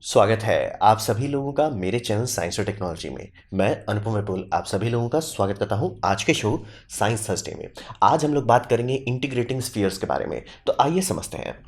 स्वागत है आप सभी लोगों का मेरे चैनल साइंस और टेक्नोलॉजी में। मैं अनुपम विपुल आप सभी लोगों का स्वागत करता हूं आज के शो साइंस थर्सडे में। आज हम लोग बात करेंगे इंटीग्रेटिंग स्फीयर्स के बारे में। तो आइए समझते हैं।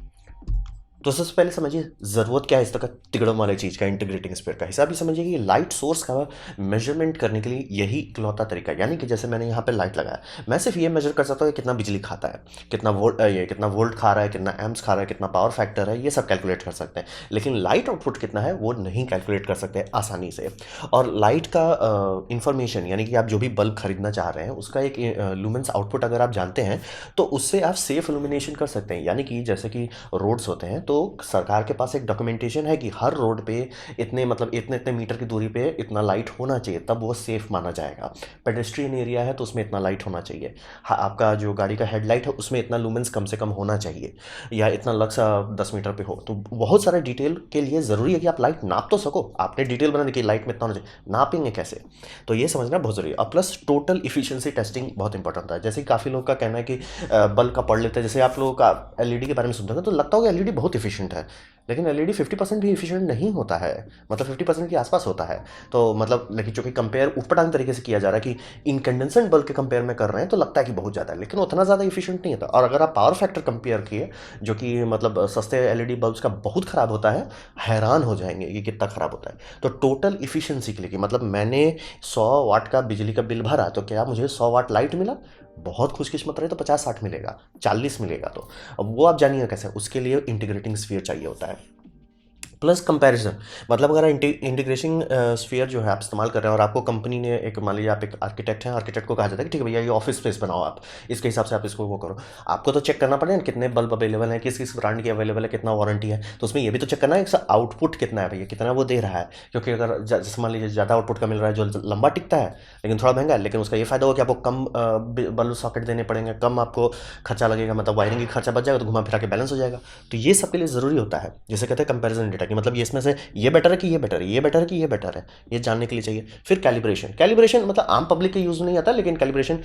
तो सबसे पहले समझिए ज़रूरत क्या है इस तरह तिगड़म वाले चीज़ का, इंटीग्रेटिंग स्फीयर का हिसाब भी समझिए कि लाइट सोर्स का मेजरमेंट करने के लिए यही इकलौता तरीका है। यानी कि जैसे मैंने यहाँ पे लाइट लगाया, मैं सिर्फ ये मेजर कर सकता हूँ कितना बिजली खाता है, कितना वोल्ट खा रहा है, कितना एम्प्स खा रहा है, कितना पावर फैक्टर है, ये सब कैलकुलेट कर सकते हैं। लेकिन लाइट आउटपुट कितना है वो नहीं कैलकुलेट कर सकते आसानी से। और लाइट का इंफॉर्मेशन यानी कि आप जो भी बल्ब खरीदना चाह रहे हैं उसका एक लुमेंस आउटपुट अगर आप जानते हैं तो उससे आप सेफ इल्यूमिनेशन कर सकते हैं। यानी कि जैसे कि रोड्स होते हैं तो सरकार के पास एक डॉक्यूमेंटेशन है कि हर रोड पे इतने इतने इतने मीटर की दूरी पे इतना लाइट होना चाहिए, तब वो सेफ माना जाएगा। पेडेस्ट्रियन एरिया है तो उसमें इतना लाइट होना चाहिए। हाँ, आपका जो गाड़ी का हेडलाइट है उसमें इतना लुमेंस कम से कम होना चाहिए, या इतना लक्स 10 मीटर पे हो। तो बहुत सारे डिटेल के लिए ज़रूरी है कि आप लाइट नाप तो सको। आपने डिटेल बना दी कि लाइट में इतना होना चाहिए, नापेंगे कैसे? तो ये समझना बहुत ज़रूरी है। और प्लस टोटल इफिशियंसी टेस्टिंग बहुत इंपॉर्टेंट होता है। जैसे कि काफ़ी लोग का कहना है कि बल्ब का पढ़ लेते हैं। जैसे आप लोगों का एलईडी के बारे में सुनते हैं तो लगता होगा एलईडी बहुत इफिशिएंट है, लेकिन एलईडी 50% भी इफिशिएंट नहीं होता है। मतलब 50% के आसपास होता है। तो मतलब लेकिन चूंकि कंपेयर ऊटपटांग तरीके से किया जा रहा है कि इनकैंडेसेंट बल्ब के कंपेयर में कर रहे हैं तो लगता है कि बहुत ज़्यादा है, लेकिन उतना ज़्यादा इफिशिएंट नहीं होता। और अगर आप पावर फैक्टर कंपेयर किए जो कि मतलब सस्ते एलईडी बल्ब्स का बहुत ख़राब होता है, हैरान हो जाएंगे कि कितना ख़राब होता है। तो टोटल इफिशियंसी के लिए कि मतलब मैंने 100 वाट का बिजली का बिल भरा तो क्या मुझे 100 वाट लाइट मिला? बहुत खुशकिस्मत रहे तो 50-60 मिलेगा, 40 मिलेगा। तो अब वो आप जानिए कैसे, उसके लिए इंटीग्रेटिंग स्फीयर चाहिए होता है। प्लस कंपैरिजन, मतलब अगर इंटीग्रेशन स्फीयर जो है आप इस्तेमाल कर रहे हैं और आपको कंपनी ने एक, मान लीजिए आप एक आर्किटेक्ट हैं, आर्किटेक्ट को कहा जाता है कि ठीक है भैया ये ऑफिस स्पेस बनाओ, आप इसके हिसाब से आप इसको वो करो। आपको तो चेक करना पड़ेगा कितने बल्ब अवेलेबल है, किस किस ब्रांड की अवेलेबल है, कितना वारंटी है। तो उसमें ये भी तो चेक करना है इसका आउटपुट कितना है भैया, कितना वो दे रहा है। क्योंकि अगर जैसे मान लीजिए ज़्यादा आउटपुट का मिल रहा है जो लंबा टिकता है लेकिन थोड़ा महंगा है, लेकिन उसका ये फायदा होगा कि आपको कम बल्ब सॉकेट देने पड़ेंगे, कम आपको खर्चा लगेगा, मतलब वायरिंग की खर्चा बच जाएगा, तो घुमा फिरा के बैलेंस हो जाएगा। तो ये सबके लिए ज़रूरी होता है। जैसे कहते हैं कंपैरिजन डेटा की, मतलब ये इसमें से ये बेटर है कि ये बेटर है, ये बेटर है कि ये बेटर है, ये जानने के लिए चाहिए। फिर कैलिब्रेशन, कैलिब्रेशन मतलब आम पब्लिक के यूज़ में नहीं आता, लेकिन कैलिब्रेशन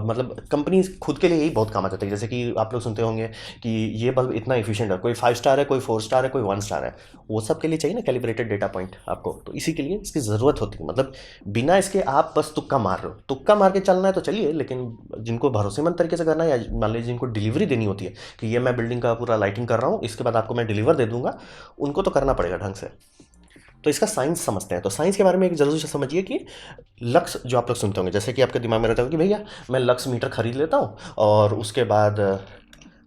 मतलब कंपनी खुद के लिए यही बहुत काम आ जाता है। जैसे कि आप लोग सुनते होंगे कि ये बल्ब इतना इफिशिएंट है, कोई 5 स्टार है, कोई 4 स्टार है, कोई 1 स्टार है। वो सब के लिए चाहिए ना कैलिब्रेटेड डेटा पॉइंट आपको, तो इसी के लिए इसकी ज़रूरत होती है। मतलब बिना इसके आप बस तुक्का मार रहे हो, तुक्का मार के चलना है तो चलिए, लेकिन जिनको भरोसेमंद तरीके से करना है, या मान लीजिए जिनको डिलीवरी देनी होती है कि ये मैं बिल्डिंग का पूरा लाइटिंग कर रहा हूँ, इसके बाद आपको मैं डिलीवर दे दूंगा, उनको तो करना पड़ेगा ढंग से। तो इसका साइंस समझते हैं। तो साइंस के बारे में एक जरूर से समझिए कि लक्स जो आप लोग सुनते होंगे, जैसे कि आपके दिमाग में रहता होगा कि भैया मैं लक्स मीटर खरीद लेता हूँ और उसके बाद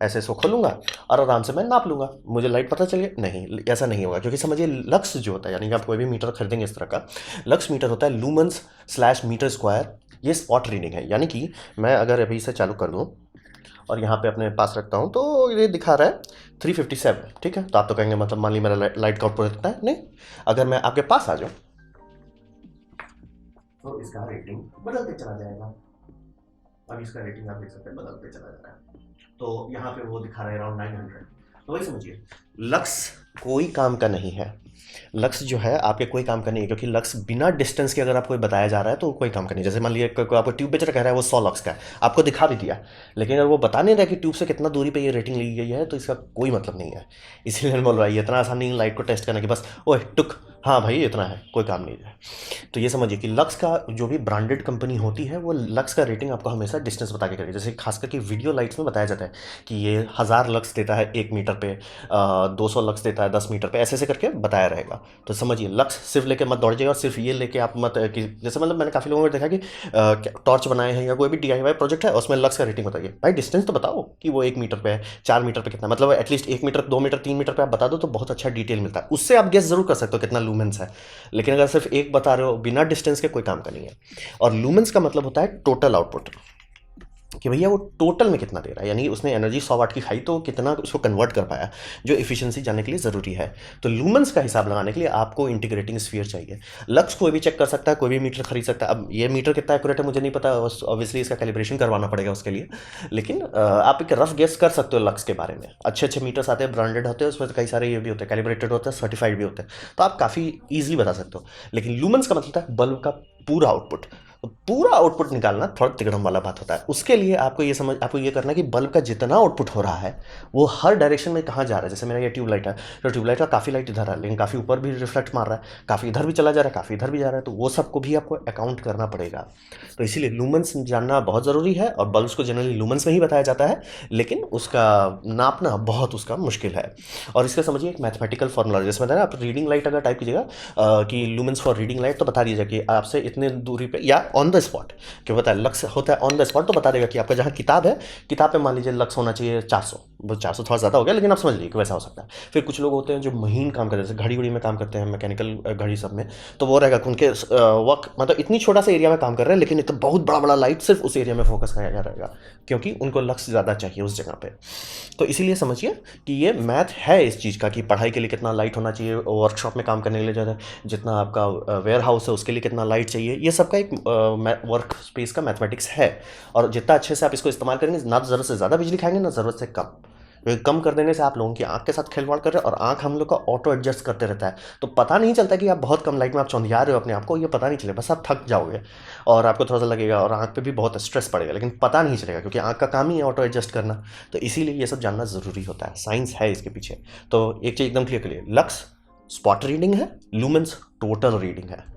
ऐसे इसको खोलूंगा और आराम से मैं नाप लूंगा, मुझे लाइट पता चल गया। नहीं, ऐसा नहीं होगा। क्योंकि समझिए लक्स जो होता है, यानी कि आप कोई भी मीटर खरीदेंगे इस तरह का, लक्स मीटर होता है लूमन्स स्लैश मीटर स्क्वायर। ये स्पॉट रीडिंग है, यानी कि मैं अगर अभी इसे चालू कर दूँ और यहाँ पे अपने पास रखता हूँ तो ये दिखा रहा है 357। ठीक है, तो आप तो कहेंगे मतलब मान ली मेरा लाइट का आउटपुट इतना है। नहीं, अगर मैं आपके पास आ जाऊँ तो इसका रेटिंग बदलते चला जाएगा। अब इसका रेटिंग आप देख सकते हैं बदलते चला जा रहा है। तो यहाँ पे वो दिखा रहा है अराउंड 900। तो वही समझिए लक्स कोई काम का नहीं है। लक्स जो है आपके कोई काम का नहीं है, क्योंकि लक्स बिना डिस्टेंस के अगर आपको बताया जा रहा है तो कोई काम का नहीं। जैसे मान लीजिए आपको ट्यूब बेचर कह रहा है वो 100 लक्स का है, आपको दिखा भी दिया, लेकिन अगर वो बता नहीं रहा कि ट्यूब से कितना दूरी पे ये रेटिंग ली गई है तो इसका कोई मतलब नहीं है। इसीलिए मैं बोल रहा है इतना आसान नहीं लाइट को टेस्ट करना कि बस ओए टुक, हाँ भाई इतना है, कोई काम नहीं है। तो ये समझिए कि लक्स का जो भी ब्रांडेड कंपनी होती है वो लक्स का रेटिंग आपको हमेशा डिस्टेंस बता के करेगी। जैसे खास करके वीडियो लाइट्स में बताया जाता है कि ये 1000 लक्स देता है 1 मीटर पे, 200 लक्स देता है 10 मीटर पे, ऐसे ऐसे करके बताया रहेगा। तो समझिए लक्स सिर्फ लेके मत दौड़ जाइए, और सिर्फ ये लेके आप मत कि जैसे मतलब मैंने काफ़ी लोगों को देखा कि टॉर्च बनाए हैं या कोई भी DIY प्रोजेक्ट है उसमें लक्स का रेटिंग बताइए। भाई डिस्टेंस तो बताओ कि वो 1 मीटर पे है, 4 मीटर पे कितना, मतलब एटलीस्ट 1 मीटर, 2 मीटर, 3 मीटर पे आप बता दो तो बहुत अच्छा डिटेल मिलता है। उससे आप गेस जरूर कर सकते हो कितना लूमेंस है। लेकिन अगर सिर्फ एक बता रहे हो बिना डिस्टेंस के, कोई काम का नहीं है। और लूमेंस का मतलब होता है टोटल आउटपुट, कि भैया वो टोटल में कितना दे रहा है, यानी उसने एनर्जी 100 वाट की खाई तो कितना उसको कन्वर्ट कर पाया, जो इफिशियंसी जानने के लिए ज़रूरी है। तो लूमेंस का हिसाब लगाने के लिए आपको इंटीग्रेटिंग स्फीयर चाहिए। लक्स कोई भी चेक कर सकता है, कोई भी मीटर खरीद सकता है। अब ये मीटर कितना एक्यूरेट है मुझे नहीं पता, ऑब्वियसली इसका कैलिब्रेशन करवाना पड़ेगा उसके लिए, लेकिन आप एक रफ गेस कर सकते हो लक्स के बारे में। अच्छे अच्छे मीटर्स आते हैं, ब्रांडेड होते हैं, उसमें कई सारे ये भी होते हैं, कैलिब्रेटेड होते हैं, सर्टिफाइड भी होते हैं, तो आप काफ़ी ईजिली बता सकते हो। लेकिन लूमेंस का मतलब है बल्ब का पूरा आउटपुट। पूरा आउटपुट निकालना थोड़ा तिगड़म वाला बात होता है। उसके लिए आपको ये करना है कि बल्ब का जितना आउटपुट हो रहा है वो हर डायरेक्शन में कहाँ जा रहा है। जैसे मेरा ये ट्यूबलाइट है, तो ट्यूबलाइट का काफ़ी लाइट इधर है, लेकिन काफ़ी ऊपर भी रिफ्लेक्ट मार रहा है, काफ़ी इधर भी चला जा रहा है, काफ़ी इधर भी जा रहा है, तो वो सबको भी आपको अकाउंट करना पड़ेगा। तो इसीलिए लूमेंस जानना बहुत ज़रूरी है, और बल्ब्स को जनरली लूमेंस में ही बताया जाता है, लेकिन उसका नापना बहुत उसका मुश्किल है। और इसका समझिए एक मैथमेटिकल फॉर्मूला, जैसे बताया आप रीडिंग लाइट अगर टाइप कीजिएगा कि लूमेंस फॉर रीडिंग लाइट, तो बता दीजिए कि आपसे इतने दूरी पे या ऑन द स्पॉट, क्यों बताया लक्स होता है ऑन द स्पॉट, तो बता देगा कि आपका जहाँ किताब है, किताब पे मान लीजिए लक्स होना चाहिए 400, वो 400 थोड़ा ज़्यादा हो गया, लेकिन आप समझ लीजिए कि वैसा हो सकता है। फिर कुछ लोग होते हैं जो महीन काम करते हैं, जैसे घड़ी में काम करते हैं, मैकेनिकल घड़ी सब में, तो वो रहेगा कि उनके वर्क मतलब इतनी छोटा सा एरिया में काम कर रहे हैं, लेकिन इतना बहुत बड़ा बड़ा लाइट सिर्फ उस एरिया में फोकस किया रहेगा, क्योंकि उनको लक्स ज़्यादा चाहिए उस जगह पे। तो इसीलिए समझिए कि ये मैथ है इस चीज़ का, कि पढ़ाई के लिए कितना लाइट होना चाहिए, वर्कशॉप में काम करने के लिए ज़्यादा, जितना आपका वेयर हाउस है उसके लिए कितना लाइट चाहिए, ये सबका एक वर्क स्पेस का मैथमेटिक्स है। और जितना अच्छे से आप इसको इस्तेमाल करेंगे, ना ज़रूरत से ज़्यादा बिजली खाएंगे, ना ज़रूरत से कम, क्योंकि कम कर देने से आप लोगों की आंख के साथ खिलवाड़ कर रहे हैं, और आंख हम लोग का ऑटो एडजस्ट करते रहता है, तो पता नहीं चलता कि आप बहुत कम लाइट में आप चौंधिया रहे हो अपने आप को, ये पता नहीं चलेगा, बस आप थक जाओगे और आपको थोड़ा सा लगेगा, और आंख पे भी बहुत स्ट्रेस पड़ेगा, लेकिन पता नहीं चलेगा, क्योंकि आंख का काम ही है ऑटो एडजस्ट करना। तो इसीलिए ये सब जानना ज़रूरी होता है, साइंस है इसके पीछे। तो एक चीज़ एकदम क्लियर, लक्स स्पॉट रीडिंग है, लूमेंस टोटल रीडिंग है।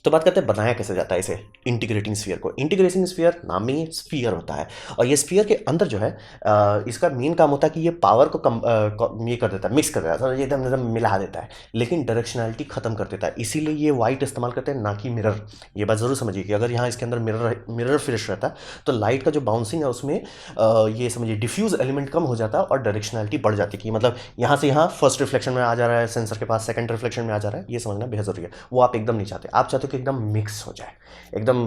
तो बात करते हैं बनाया कैसे जाता है इसे, इंटीग्रेटिंग स्फीयर को। इंटीग्रेटिंग स्फीयर नाम में ही स्फीयर होता है, और ये स्फीयर के अंदर जो है इसका मेन काम होता है कि ये पावर को ये कर देता है, मिक्स कर देता है, ये एकदम एकदम मिला देता है, लेकिन डायरेक्शनैलिटी खत्म कर देता है। इसीलिए ये वाइट इस्तेमाल करते हैं, ना कि मिरर। ये बात ज़रूर समझिए कि अगर यहाँ इसके अंदर मिरर फिनिश रहता है, तो लाइट का जो बाउंसिंग है उसमें ये समझिए डिफ्यूज एलिमेंट कम हो जाता है, और डायरेक्शनैलिटी बढ़ जाती है, कि मतलब यहाँ से यहाँ फर्स्ट रिफ्लेक्शन में आ जा रहा है सेंसर के पास, सेकंड रिफ्लेक्शन में आ जा रहा है, ये समझना बेहद जरूरी है। वो आप एकदम नहीं चाहते, आप चाहते हो कि एकदम मिक्स हो जाए, एकदम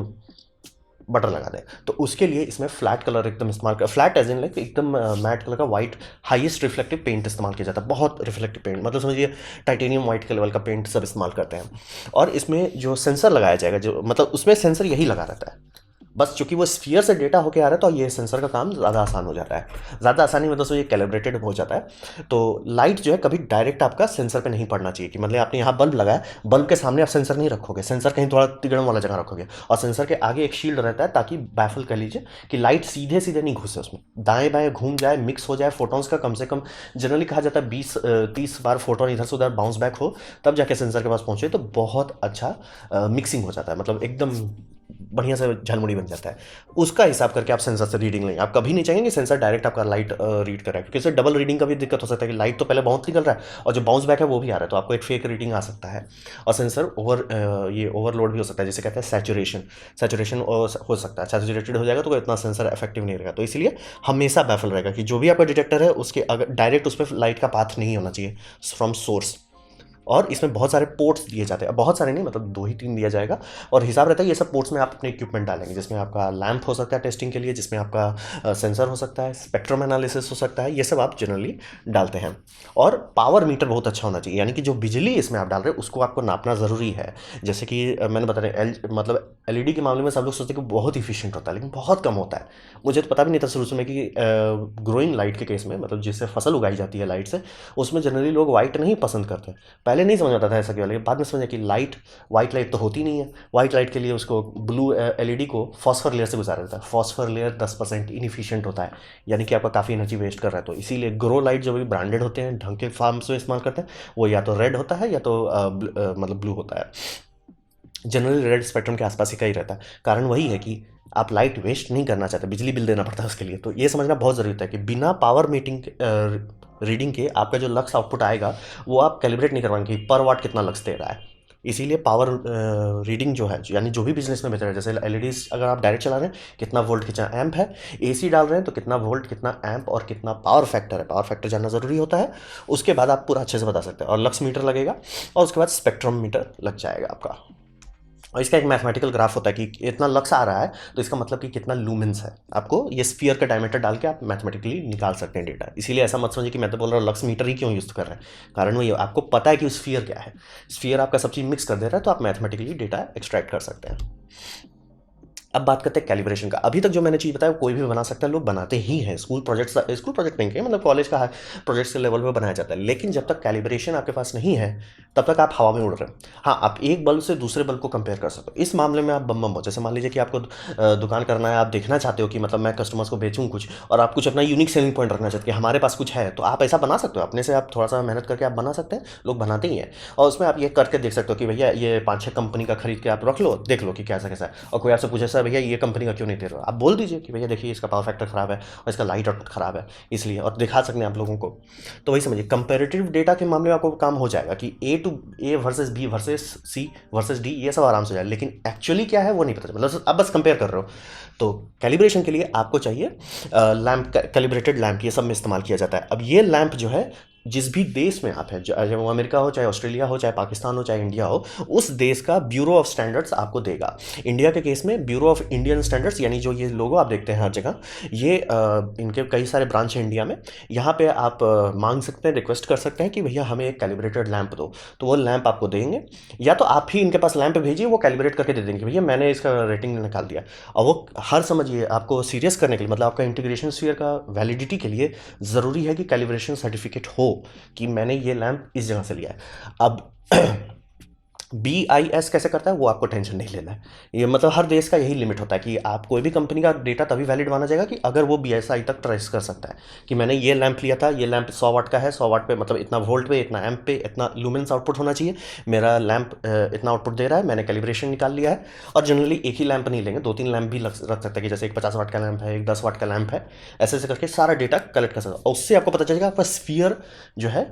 बटर लगा दें। तो उसके लिए इसमें फ्लैट कलर एकदम इस्तेमाल कर, फ्लैट एज इन लाइक एकदम मैट कलर का वाइट हाईएस्ट रिफ्लेक्टिव पेंट इस्तेमाल किया जाता है, बहुत रिफ्लेक्टिव पेंट, मतलब समझिए टाइटेनियम वाइट के लेवल का पेंट सब इस्तेमाल करते हैं। और इसमें जो सेंसर लगाया जाएगा, जो मतलब उसमें सेंसर यही लगा रहता है, बस चूंकि वो स्फीयर से डेटा होके आ रहा है, तो ये सेंसर का काम ज़्यादा आसान हो जाता है। ज़्यादा आसानी मतलब सो ये कैलिब्रेटेड हो जाता है। तो लाइट जो है कभी डायरेक्ट आपका सेंसर पे नहीं पड़ना चाहिए, कि मतलब आपने यहाँ बल्ब लगाया, बल्ब के सामने आप सेंसर नहीं रखोगे, सेंसर कहीं थोड़ा तिगड़म वाला जगह रखोगे, और सेंसर के आगे एक शील्ड रहता है, ताकि बैफल कह लीजिए कि लाइट सीधे सीधे नहीं घुसे उसमें, दाएं बाएं घूम जाए, मिक्स हो जाए, फोटोन्स का कम से कम जनरली कहा जाता है 20-30 बार फोटोन इधर से उधर बाउंस बैक हो, तब जाके सेंसर के पास पहुंचे, तो बहुत अच्छा मिक्सिंग हो जाता है, मतलब एकदम बढ़िया से झलमुड़ी बन जाता है। उसका हिसाब करके आप सेंसर से रीडिंग लेंगे, आप कभी नहीं चाहेंगे कि सेंसर डायरेक्ट आपका लाइट रीड करे, क्योंकि इससे डबल रीडिंग का भी दिक्कत हो सकता है, कि लाइट तो पहले बाउंस निकल रहा है, और जो बाउंस बैक है वो भी आ रहा है, तो आपको एक फेक रीडिंग आ सकता है। और सेंसर ओवरलोड भी हो सकता है, जिसे कहते हैं सैचुरेशन हो सकता है, सैचुरेटेड हो जाएगा तो इतना सेंसर इफेक्टिव नहीं रहेगा। तो इसलिए हमेशा बैफल रहेगा कि जो भी आपका डिटेक्टर है उसके अगर डायरेक्ट उस पर लाइट का पाथ नहीं होना चाहिए फ्रॉम सोर्स। और इसमें बहुत सारे पोर्ट्स दिए जाते हैं, बहुत सारे नहीं, मतलब 2 ही 3 दिया जाएगा, और हिसाब रहता है ये सब पोर्ट्स में आप अपने इक्विपमेंट डालेंगे, जिसमें आपका लैंप हो सकता है टेस्टिंग के लिए, जिसमें आपका सेंसर हो सकता है, स्पेक्ट्रम एनालिसिस हो सकता है, ये सब आप जनरली डालते हैं। और पावर मीटर बहुत अच्छा होना चाहिए, यानी कि जो बिजली इसमें आप डाल रहे हैं उसको आपको नापना ज़रूरी है। जैसे कि मैंने बता रहे मतलब एलईडी के मामले में सब लोग सोचते हैं कि बहुत इफिशियंट होता है, लेकिन बहुत कम होता है। मुझे तो पता भी नहीं था शुरू में कि ग्रोइंग लाइट के केस में, मतलब जिससे फसल उगाई जाती है लाइट से, उसमें जनरली लोग वाइट नहीं पसंद करते। पहले नहीं समझ आता था ऐसा क्यों, लेकिन बाद में समझा कि वाइट लाइट तो होती नहीं है, वाइट लाइट के लिए उसको ब्लू एलईडी को फॉस्फर लेयर से गुजारा जाता है। फॉस्फर लेयर 10% इनफिशियंट होता है, यानी कि आपका काफ़ी एनर्जी वेस्ट कर रहा है। तो इसीलिए ग्रो लाइट जो भी ब्रांडेड होते हैं, ढंग के फार्म्स में इस्तेमाल करते हैं, वो या तो रेड होता है या तो मतलब ब्लू होता है। जनरली रेड स्पेक्ट्रम के आसपास ही का ही रहता है। कारण वही है कि आप लाइट वेस्ट नहीं करना चाहते, बिजली बिल देना पड़ता है उसके लिए। तो ये समझना बहुत ज़रूरी होता है कि बिना पावर मीटिंग रीडिंग के आपका जो लक्स आउटपुट आएगा वो आप कैलिब्रेट नहीं करवाएंगे कि पर वाट कितना लक्स दे रहा है। इसीलिए पावर रीडिंग जो है, यानी जो भी बिजनेस में बेच रहे हैं, जैसे एलईडीज अगर आप डायरेक्ट चला रहे हैं, कितना वोल्ट कितना एम्प है, एसी डाल रहे हैं तो कितना वोल्ट कितना एम्प और कितना पावर फैक्टर है, पावर फैक्टर जानना ज़रूरी होता है। उसके बाद आप पूरा अच्छे से बता सकते हैं। और लक्स मीटर लगेगा, और उसके बाद स्पेक्ट्रम मीटर लग जाएगा आपका। और इसका एक मैथमेटिकल ग्राफ होता है कि इतना लक्स आ रहा है तो इसका मतलब कि कितना लूमेंस है। आपको ये स्फीयर का डायमीटर डाल के आप मैथमेटिकली निकाल सकते हैं डेटा। इसीलिए ऐसा मत समझिए कि मैं तो बोल रहा हूँ लक्स मीटर ही क्यों यूज़ कर रहे हैं, कारण वही आपको पता है कि स्फीयर क्या है, स्फीयर आपका सब चीज़ मिक्स कर दे रहा है, तो आप मैथमेटिकली डेटा एक्सट्रैक्ट कर सकते हैं। अब बात करते हैं कैलिब्रेशन का। अभी तक जो मैंने चीज़ बताया कोई भी बना सकता है, लोग बनाते ही हैं, स्कूल प्रोजेक्ट नहीं के मतलब कॉलेज का प्रोजेक्ट्स के लेवल पे बनाया जाता है। लेकिन जब तक कैलिब्रेशन आपके पास नहीं है, तब तक आप हवा में उड़ रहे हो। हाँ, आप एक बल्ब से दूसरे बल्ब को कंपेयर कर सकते हो। इस मामले में आप बम बम हो। जैसे मान लीजिए कि आपको दुकान करना है, आप देखना चाहते हो कि मतलब मैं कस्टमर्स को बेचूं कुछ, और आप कुछ अपना यूनिक सेलिंग पॉइंट रखना चाहते हो कि हमारे पास कुछ है, तो आप ऐसा बना सकते हो अपने से। आप थोड़ा सा मेहनत करके आप बना सकते हैं, लोग बनाते ही हैं। और उसमें आप ये करके देख सकते हो कि भैया ये 5-6 कंपनी का खरीद के आप रख लो, देख लो कि कैसा कैसा है। और कोई आपसे पूछे सर भैया ये कंपनी का क्यों नहीं दे रहे हो, आप बोल दीजिए कि भैया देखिए इसका पावर फैक्टर खराब है और इसका लाइट आउटपुट खराब है इसलिए, और दिखा सकते हैं आप लोगों को। तो वही समझिए, कंपेरेटिव डेटा के मामले में आपको काम हो जाएगा कि A versus B versus C versus D, ये सब आराम से हो जाएगा। लेकिन एक्चुअली क्या है वो नहीं पता, मतलब आप बस कंपेयर कर रहे हो। तो कैलिब्रेशन के लिए आपको चाहिए लैंप, कैलिब्रेटेड लैंप, ये सब में इस्तेमाल किया जाता है। अब ये लैंप जो है, जिस भी देश में आप हैं, चाहे वो अमेरिका हो, चाहे ऑस्ट्रेलिया हो, चाहे पाकिस्तान हो, चाहे इंडिया हो, उस देश का ब्यूरो ऑफ स्टैंडर्ड्स आपको देगा। इंडिया के केस में ब्यूरो ऑफ इंडियन स्टैंडर्ड्स, यानी जो ये लोगो आप देखते हैं हर जगह, ये इनके कई सारे ब्रांच हैं इंडिया में। यहाँ पे आप मांग सकते हैं, रिक्वेस्ट कर सकते हैं कि भैया हमें एक कैलिब्रेटेड लैंप दो, तो वो लैंप आपको देंगे। या तो आप ही इनके पास लैंप भेजिए, वो कैलिब्रेट करके दे देंगे, भैया मैंने इसका रेटिंग निकाल दिया। और वो हर, समझिए, आपको सीरियस करने के लिए, मतलब आपका इंटीग्रेशन स्फीयर का वैलिडिटी के लिए ज़रूरी है कि कैलिब्रेशन सर्टिफिकेट हो कि मैंने ये लैंप इस जगह से लिया है। अब BIS कैसे करता है वो आपको टेंशन नहीं लेना है। ये मतलब हर देश का यही लिमिट होता है कि आप कोई भी कंपनी का डेटा तभी वैलिड माना जाएगा कि अगर वो BSI तक ट्रेस कर सकता है कि मैंने ये लैंप लिया था, ये लैंप 100 वाट का है, 100 वाट पे मतलब इतना वोल्ट पे, इतना एम्प पे, इतना लूमेंस आउटपुट होना चाहिए, मेरा लैंप इतना आउटपुट दे रहा है, मैंने कैलिब्रेशन निकाल लिया है। और जनरली एक ही लैंप नहीं लेंगे, 2-3 लैंप भी रख सकते हैं कि जैसे एक 50 वाट का लैंप है, एक 10 वाट का लैंप है, ऐसे ऐसे करके सारा डेटा कलेक्ट कर सकते हैं। और उससे आपको पता चलेगा आपका स्फीयर जो है,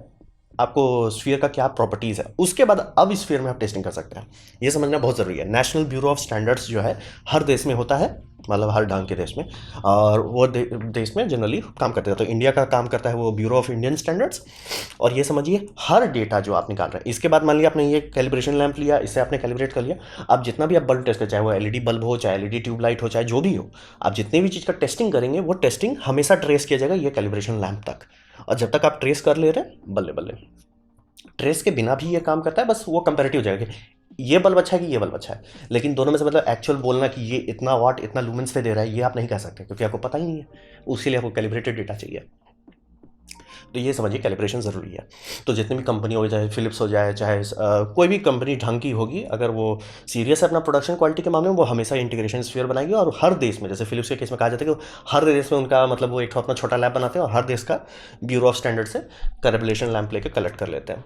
आपको स्फीयर का क्या प्रॉपर्टीज़ है। उसके बाद अब स्फीयर में आप टेस्टिंग कर सकते हैं। ये समझना बहुत ज़रूरी है। नेशनल ब्यूरो ऑफ स्टैंडर्ड्स जो है हर देश में होता है, मतलब हर ढंग के देश में, और वो देश में जनरली काम करते हैं। तो इंडिया का काम करता है वो ब्यूरो ऑफ इंडियन स्टैंडर्ड्स। और ये समझिए, हर डेटा जो आप निकाल रहे हैं, इसके बाद मान लिया आपने ये कैलिब्रेशन लैंप लिया, इससे आपने कैलिब्रेट कर लिया। अब जितना भी आप बल्ब टेस्ट करें, चाहे वो LED बल्ब हो, चाहे LED ट्यूब लाइट हो, चाहे जो भी हो, आप जितनी भी चीज़ का टेस्टिंग करेंगे वो टेस्टिंग हमेशा ट्रेस किया जाएगा ये कैलिब्रेशन लैंप तक। और जब तक आप ट्रेस कर ले रहे हैं, बल्ले बल्ले। ट्रेस के बिना भी ये काम करता है, बस वो कंपेरेटिव हो जाएगा कि ये बल्ब अच्छा है कि ये बल्ब अच्छा है। लेकिन दोनों में से मतलब एक्चुअल बोलना कि ये इतना वाट इतना लूमेंस पे दे रहा है, ये आप नहीं कह सकते क्योंकि आपको पता ही नहीं है। उसके लिए आपको कैलिब्रेटेड डेटा चाहिए। तो ये समझिए कैलिब्रेशन ज़रूरी है। तो जितनी भी कंपनी हो, चाहे फिलिप्स हो जाए, चाहे कोई भी कंपनी ढंग की होगी, अगर वो सीरियस है अपना प्रोडक्शन क्वालिटी के मामले में, वो हमेशा इंटीग्रेशन स्फीयर बनाएगी। और हर देश में, जैसे फिलिप्स के केस में कहा जाता है कि हर देश में उनका मतलब वो एक अपना छोटा लैब बनाते हैं और हर देश का ब्यूरो ऑफ स्टैंडर्ड से कैलिब्रेशन लैंप लेकर कलेक्ट कर लेते हैं।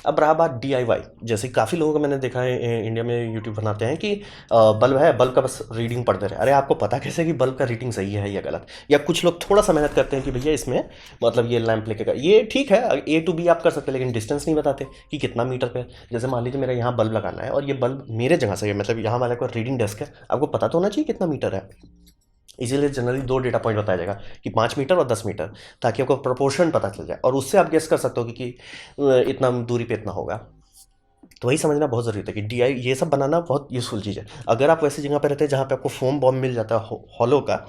अब रहा बात DIY, जैसे काफ़ी लोगों को मैंने देखा है इंडिया में यूट्यूब बनाते हैं कि बल्ब है, बल्ब का बस रीडिंग पढ़ते रहे। अरे आपको पता कैसे कि बल्ब का रीडिंग सही है या गलत? या कुछ लोग थोड़ा सा मेहनत करते हैं कि भैया इसमें मतलब ये लैंप लेके ये ठीक है, A to B आप कर सकते हैं, लेकिन डिस्टेंस नहीं बताते कि कितना मीटर पे। जैसे मान लीजिए मेरा यहाँ बल्ब लगाना है और ये बल्ब मेरे जगह से है, मतलब यहाँ वाले को रीडिंग डेस्क है, आपको पता तो होना चाहिए कितना मीटर है। इसीलिए जनरली 2 डेटा पॉइंट बताया जाएगा कि 5 मीटर और 10 मीटर, ताकि आपको प्रोपोर्शन पता चल जाए और उससे आप गेस कर सकते हो कि इतना दूरी पे इतना होगा। तो वही समझना बहुत ज़रूरी है कि DI ये सब बनाना बहुत यूज़फुल चीज़ है। अगर आप वैसी जगह पे रहते हैं जहाँ पे आपको फोम बॉम्ब मिल जाता है हॉलो का,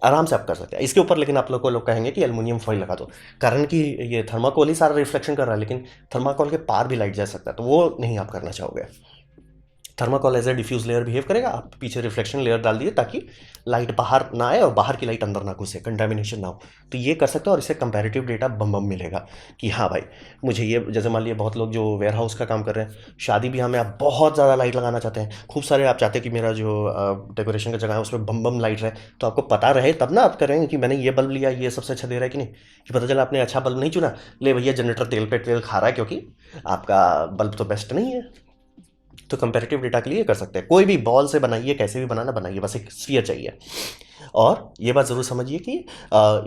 आराम से आप कर सकते हैं इसके ऊपर। लेकिन आप लोग कहेंगे कि एल्युमिनियम फॉइल लगा दो, कारण कि ये थर्माकोल ही सारा रिफ्लेक्शन कर रहा है, लेकिन थर्माकोल के पार भी लाइट जा सकता है, तो वो नहीं आप करना चाहोगे। Thermocol as a diffuse layer behave करेगा, आप पीछे रिफ्लेक्शन लेयर डाल दिए ताकि लाइट बाहर ना आए और बाहर की लाइट अंदर ना घुसे, कंटामिनेशन ना हो। तो ये कर सकते हो और इससे कंपैरेटिव डेटा बम बम मिलेगा कि हाँ भाई मुझे ये, जैसे मान लिया बहुत लोग जो वेयर हाउस का काम कर रहे हैं, शादी ब्याह में आप बहुत ज़्यादा लाइट लगाना चाहते हैं, खूब सारे आप चाहते हैं कि मेरा जो डेकोरेशन का जगह है उसमें बम बम लाइट रहे, तो आपको पता रहे तब ना आप करेंगे कि मैंने ये बल्ब लिया, ये सबसे अच्छा दे रहा है कि नहीं। कि पता चला आपने अच्छा बल्ब नहीं चुना, ले भैया जनरेटर तेल पे तेल खा रहा है क्योंकि आपका बल्ब तो बेस्ट नहीं है। तो कंपैरेटिव डेटा के लिए कर सकते हैं, कोई भी बॉल से बनाइए, कैसे भी बनाना बनाइए, बस एक स्फीयर चाहिए। और ये बात ज़रूर समझिए कि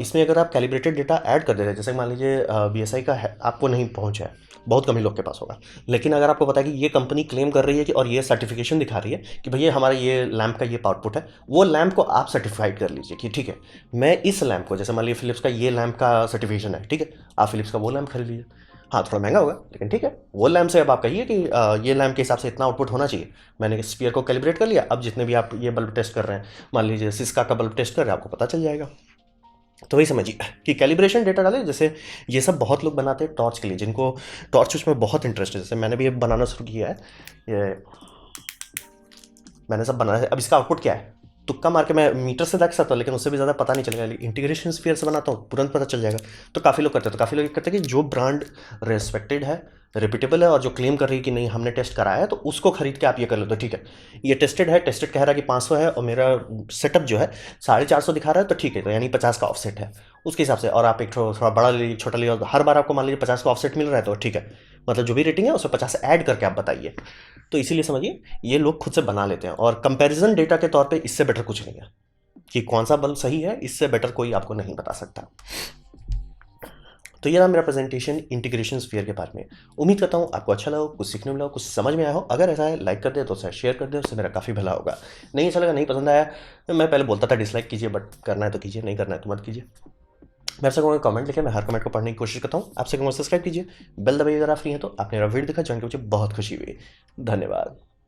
इसमें अगर आप कैलिब्रेटेड डेटा ऐड कर देते हैं, जैसे मान लीजिए BSI का है, आपको नहीं पहुंच है, बहुत कम ही लोग के पास होगा, लेकिन अगर आपको पता है कि ये कंपनी क्लेम कर रही है कि और ये सर्टिफिकेशन दिखा रही है कि भैया हमारा ये लैंप का ये आउटपुट है, वो लैंप को आप सर्टिफाइड कर लीजिए कि ठीक है मैं इस लैंप को, जैसे मान लीजिए फिलिप्स का ये लैंप का सर्टिफिकेशन है, ठीक है आप फिलिप्स का वो लैंप खरीद लीजिए। हाँ थोड़ा महंगा होगा लेकिन ठीक है, वो लैंप से अब आप कहिए कि ये लैंप के हिसाब से इतना आउटपुट होना चाहिए, मैंने स्पीयर को कैलिब्रेट कर लिया। अब जितने भी आप ये बल्ब टेस्ट कर रहे हैं, मान लीजिए सिस्का का बल्ब टेस्ट कर रहे हैं, आपको पता चल जाएगा। तो वही समझिए कि कैलिब्रेशन डेटा डालें। जैसे ये सब बहुत लोग बनाते हैं टॉर्च के लिए, जिनको टॉर्च में बहुत इंटरेस्ट है, जैसे मैंने भी ये बनाना शुरू किया है, ये मैंने सब बनाया है। अब इसका आउटपुट क्या है, तुक्का मार के मैं मीटर से देख सकता हूँ, लेकिन उससे भी ज़्यादा पता नहीं चलेगा। इंटीग्रेशन स्फीयर से बनाता हूँ, तुरंत पता चल जाएगा। तो काफ़ी लोग करते हैं, तो काफ़ी लोग करते हैं कि जो ब्रांड रेस्पेक्टेड है, रिपीटेबल है, और जो क्लेम कर रही है कि नहीं हमने टेस्ट कराया है, तो उसको खरीद के आप ये कर लो तो ठीक है। ये टेस्टेड है, टेस्टेड कह रहा है कि 500 है, और मेरा सेटअप जो है 450 दिखा रहा है, तो ठीक है, तो यानी 50 का ऑफसेट है उसके हिसाब से। और आप एक थोड़ा बड़ा ले लीजिए, छोटा ले लीजिए, हर बार आपको मान लीजिए 50 का ऑफसेट मिल रहा है, तो ठीक है, मतलब जो भी रेटिंग है उसमें 50 ऐड करके आप बताइए। तो इसीलिए समझिए ये लोग खुद से बना लेते हैं, और कंपैरिजन डेटा के तौर पे इससे बेटर कुछ नहीं है कि कौन सा बल्ब सही है, इससे बेटर कोई आपको नहीं बता सकता। तो ये रहा मेरा प्रेजेंटेशन इंटीग्रेशन स्फीयर के बारे में। उम्मीद करता हूँ आपको अच्छा लगा, कुछ सीखने मिला हो, कुछ समझ में आया हो। अगर ऐसा है लाइक कर दे तो उसे शेयर कर दे, उससे मेरा काफ़ी भला होगा। नहीं अच्छा लगा, नहीं पसंद आया, मैं पहले बोलता था डिसलाइक कीजिए, बट करना है तो कीजिए, नहीं करना है तो मत कीजिए। मेरे से कहूँगा कमेंट लिखे, मैं हर कमेंट को पढ़ने की कोशिश करता हूँ। आपसे कहूँगा सब्सक्राइब कीजिए, बेल दबाइए अगर आप फ्री हैं तो। आपने मेरा वीडियो देखा, जान के मुझे बहुत खुशी हुई। धन्यवाद।